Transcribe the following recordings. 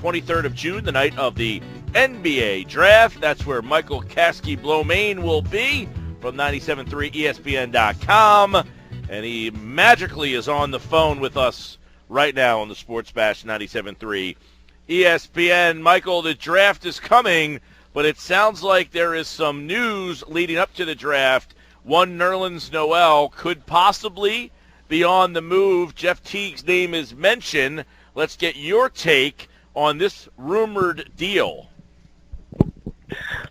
23rd of June, the night of the NBA draft. That's where Michael Kaskey Blomain will be from 97.3 ESPN.com. And he magically is on the phone with us right now on the Sports Bash 97.3 ESPN. Michael, the draft is coming, but it sounds like there is some news leading up to the draft. One Nerlens Noel could possibly be on the move. Jeff Teague's name is mentioned. Let's get your take on this rumored deal.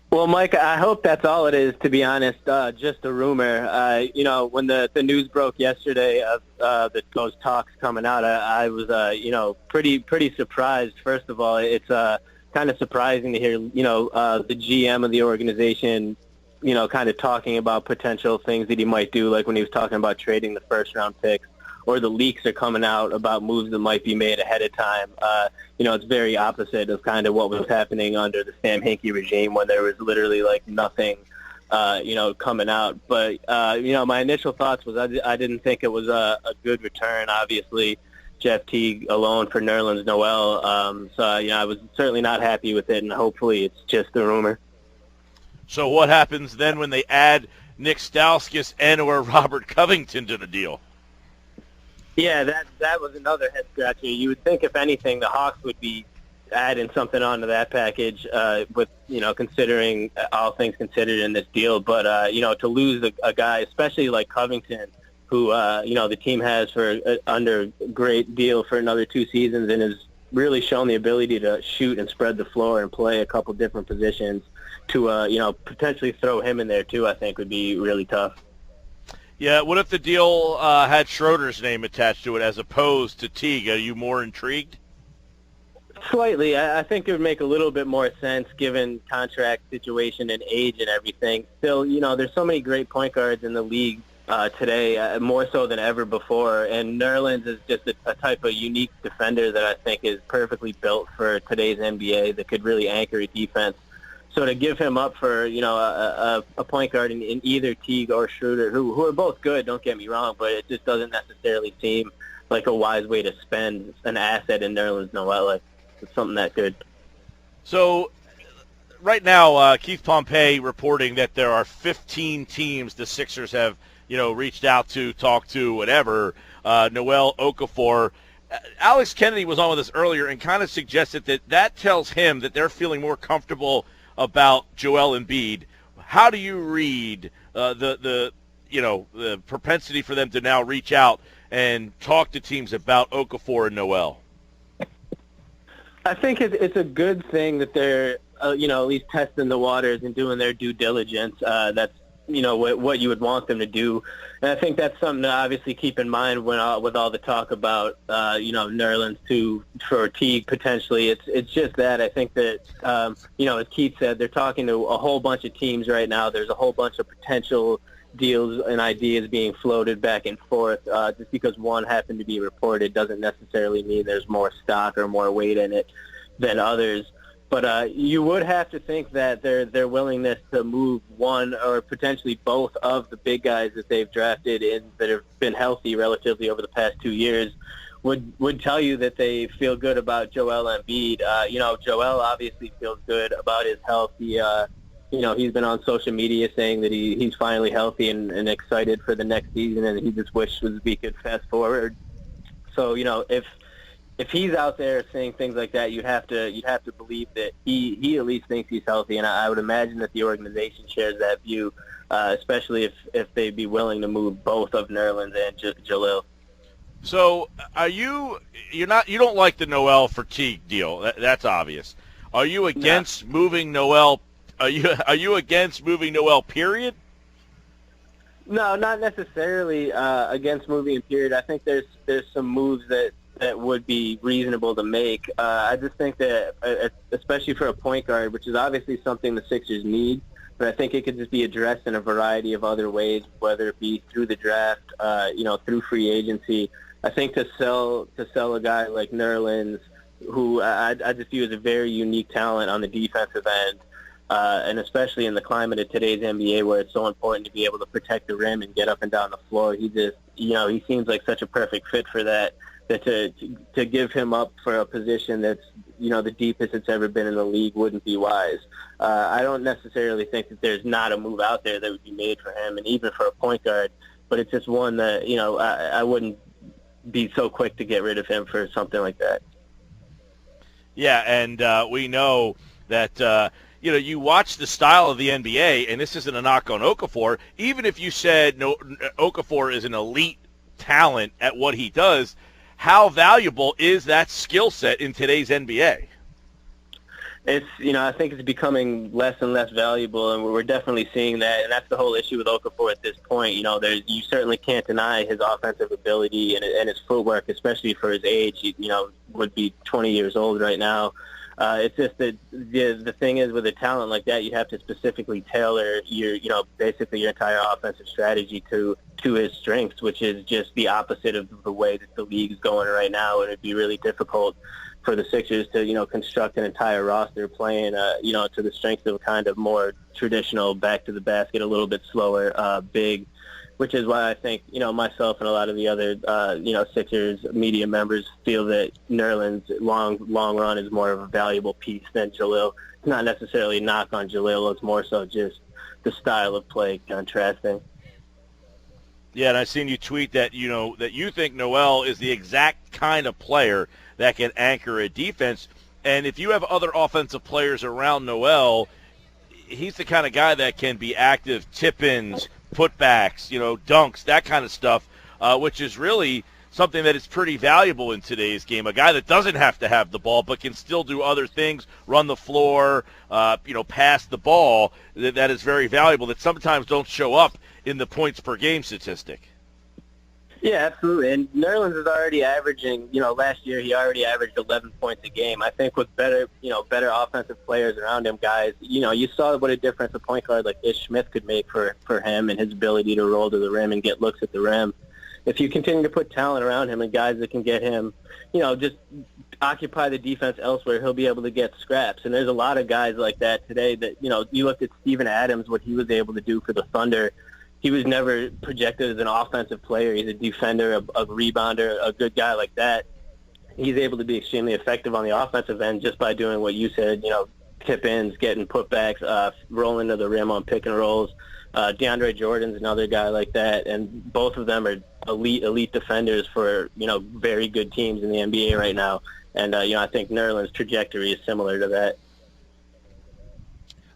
Well, Mike, I hope that's all it is, to be honest, just a rumor. When the news broke yesterday of those talks coming out, I was, pretty surprised. First of all, it's kind of surprising to hear, the GM of the organization, kind of talking about potential things that he might do, like when he was talking about trading the first-round picks, or the leaks are coming out about moves that might be made ahead of time. It's very opposite of kind of what was happening under the Sam Hinkie regime, when there was literally like nothing, coming out. But, my initial thoughts was I didn't think it was a good return, obviously. Jeff Teague alone for Nerlens Noel. I was certainly not happy with it, and hopefully it's just a rumor. So what happens then when they add Nick Stauskas and or Robert Covington to the deal? Yeah, that was another head scratcher. You would think, if anything, the Hawks would be adding something onto that package, with considering all things considered in this deal. But to lose a guy, especially like Covington, who the team has for under great deal for another 2 seasons, and has really shown the ability to shoot and spread the floor and play a couple different positions, to potentially throw him in there too, I think would be really tough. Yeah, what if the deal had Schroeder's name attached to it as opposed to Teague? Are you more intrigued? Slightly. I think it would make a little bit more sense given contract situation and age and everything. Still, there's so many great point guards in the league today, more so than ever before, and Nerlens is just a type of unique defender that I think is perfectly built for today's NBA, that could really anchor a defense. So to give him up for, a point guard in either Teague or Schroeder, who are both good, don't get me wrong, but it just doesn't necessarily seem like a wise way to spend an asset in Nerlens Noel. Like, it's something that good. So right now, Keith Pompey reporting that there are 15 teams the Sixers have, reached out to, talked to, whatever. Noel, Okafor. Alex Kennedy was on with us earlier and kind of suggested that tells him that they're feeling more comfortable about Joel Embiid. How do you read the propensity for them to now reach out and talk to teams about Okafor and Noel? I think it's a good thing that they're at least testing the waters and doing their due diligence. That's what you would want them to do. And I think that's something to obviously keep in mind with all the talk about, Nerlens for Teague potentially. It's just that I think that, as Keith said, they're talking to a whole bunch of teams right now. There's a whole bunch of potential deals and ideas being floated back and forth. Just because one happened to be reported doesn't necessarily mean there's more stock or more weight in it than others. But you would have to think that their willingness to move one or potentially both of the big guys that they've drafted in that have been healthy relatively over the past 2 years would tell you that they feel good about Joel Embiid. Joel obviously feels good about his health. He's been on social media saying that he's finally healthy and excited for the next season, and he just wishes we could fast forward. So, if he's out there saying things like that, you'd have to believe that he at least thinks he's healthy, and I would imagine that the organization shares that view, especially if they'd be willing to move both of Nerlens and Jalil. So, you don't like the Noel for Teague deal? That's obvious. Are you against moving Noel? Are you against moving Noel? Period. No, not necessarily against moving. Period. I think there's some moves that would be reasonable to make. I just think that, especially for a point guard, which is obviously something the Sixers need, but I think it could just be addressed in a variety of other ways, whether it be through the draft, through free agency. I think to sell a guy like Nerlens, who I just view as a very unique talent on the defensive end, and especially in the climate of today's NBA where it's so important to be able to protect the rim and get up and down the floor. He just, he seems like such a perfect fit for that. that to give him up for a position that's, the deepest it's ever been in the league wouldn't be wise. I don't necessarily think that there's not a move out there that would be made for him, and even for a point guard, but it's just one that, I wouldn't be so quick to get rid of him for something like that. Yeah, and we know that, you watch the style of the NBA, and this isn't a knock on Okafor. Even if you said Okafor is an elite talent at what he does, how valuable is that skill set in today's NBA? It's, I think it's becoming less and less valuable, and we're definitely seeing that, and that's the whole issue with Okafor at this point. You certainly can't deny his offensive ability and his footwork, especially for his age. He, would be 20 years old right now. It's just that the thing is, with a talent like that, you have to specifically tailor basically your entire offensive strategy to his strengths, which is just the opposite of the way that the league is going right now. And it'd be really difficult for the Sixers to, construct an entire roster playing, to the strengths of a kind of more traditional back to the basket, a little bit slower, big, which is why I think, myself and a lot of the other, Sixers media members feel that Nerlens long run is more of a valuable piece than Jalil. It's not necessarily a knock on Jalil. It's more so just the style of play contrasting. Yeah, and I've seen you tweet that, that you think Noel is the exact kind of player that can anchor a defense. And if you have other offensive players around Noel, he's the kind of guy that can be active tip-ins, putbacks, dunks, that kind of stuff, which is really something that is pretty valuable in today's game. A guy that doesn't have to have the ball but can still do other things, run the floor, pass the ball, that is very valuable, that sometimes don't show up in the points per game statistic. Yeah, absolutely. And Nerlens is already averaging, last year he already averaged 11 points a game. I think with better offensive players around him, guys, you saw what a difference a point guard like Ish Smith could make for him and his ability to roll to the rim and get looks at the rim. If you continue to put talent around him and guys that can get him, just occupy the defense elsewhere, he'll be able to get scraps. And there's a lot of guys like that today that, you looked at Steven Adams, what he was able to do for the Thunder. He was never projected as an offensive player. He's a defender, a rebounder, a good guy like that. He's able to be extremely effective on the offensive end just by doing what you said, tip-ins, getting putbacks, rolling to the rim on pick and rolls. DeAndre Jordan's another guy like that, and both of them are elite defenders for, very good teams in the NBA right now. And, I think Nerlens' trajectory is similar to that.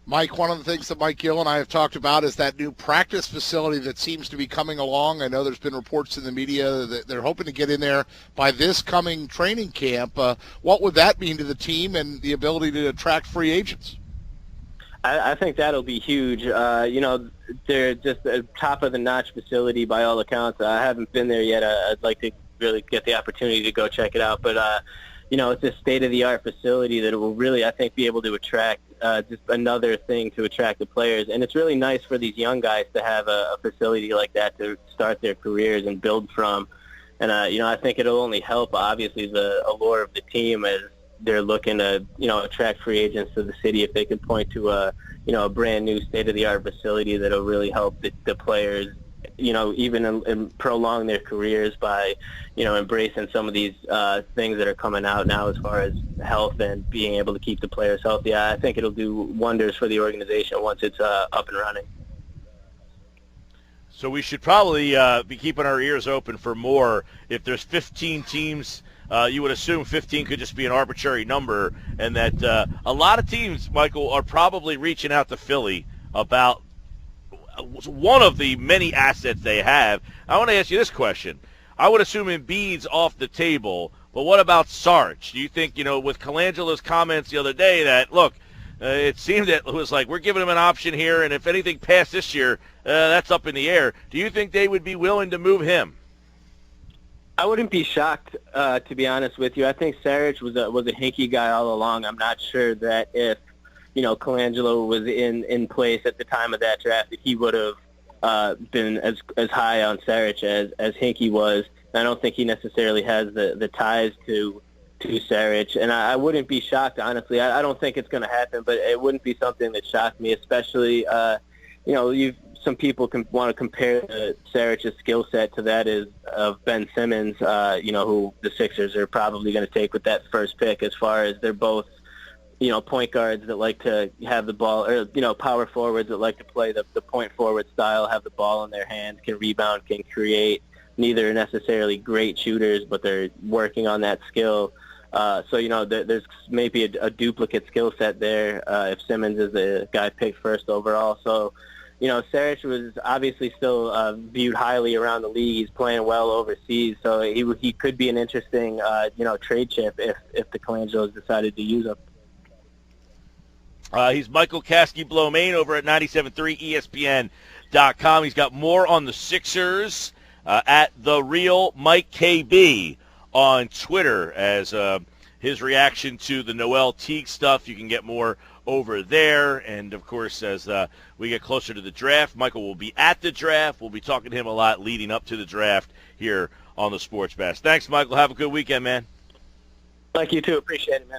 Mike, one of the things that Mike Gill and I have talked about is that new practice facility that seems to be coming along. I know there's been reports in the media that they're hoping to get in there by this coming training camp. What would that mean to the team and the ability to attract free agents? I think that'll be huge. They're just a top-of-the-notch facility by all accounts. I haven't been there yet. I'd like to really get the opportunity to go check it out. But, it's a state-of-the-art facility that will really, I think, be able to attract just another thing to attract the players. And it's really nice for these young guys to have a facility like that to start their careers and build from. And, I think it'll only help, obviously, the allure of the team as they're looking to, attract free agents to the city. If they can point to a brand new state-of-the-art facility that'll really help the players, even prolong their careers by, embracing some of these things that are coming out now as far as health and being able to keep the players healthy. I think it'll do wonders for the organization once it's up and running. So we should probably be keeping our ears open for more. If there's 15 teams, you would assume 15 could just be an arbitrary number, and that a lot of teams, Michael, are probably reaching out to Philly about one of the many assets they have. I want to ask you this question. I would assume Embiid's off the table, but what about Sarge? Do you think, with Colangelo's comments the other day that, look, it seemed that it was like we're giving him an option here, and if anything passed this year, that's up in the air. Do you think they would be willing to move him? I wouldn't be shocked, to be honest with you. I think Sarge was a hinky guy all along. I'm not sure that if, Colangelo was in place at the time of that draft, that he would have been as high on Sarge as Hinkie was. I don't think he necessarily has the ties to Sarge, and I wouldn't be shocked, honestly. I don't think it's going to happen, but it wouldn't be something that shocked me, especially, you've some people want to compare Saric's skill set to that of Ben Simmons, who the Sixers are probably going to take with that first pick, as far as they're both, point guards that like to have the ball, or, power forwards that like to play the point forward style, have the ball in their hands, can rebound, can create. Neither are necessarily great shooters, but they're working on that skill. There's maybe a duplicate skill set there if Simmons is the guy picked first overall. So, Saric was obviously still viewed highly around the league. He's playing well overseas, so he could be an interesting, trade chip if the Colangelos decided to use him. He's Michael Kaskey Blomain over at 97.3 ESPN.com. He's got more on the Sixers at The Real Mike KB on Twitter as his reaction to the Noel Teague stuff. You can get more over there. And, of course, as we get closer to the draft, Michael will be at the draft. We'll be talking to him a lot leading up to the draft here on the Sports Bash. Thanks, Michael. Have a good weekend, man. Thank you, too. Appreciate it, man.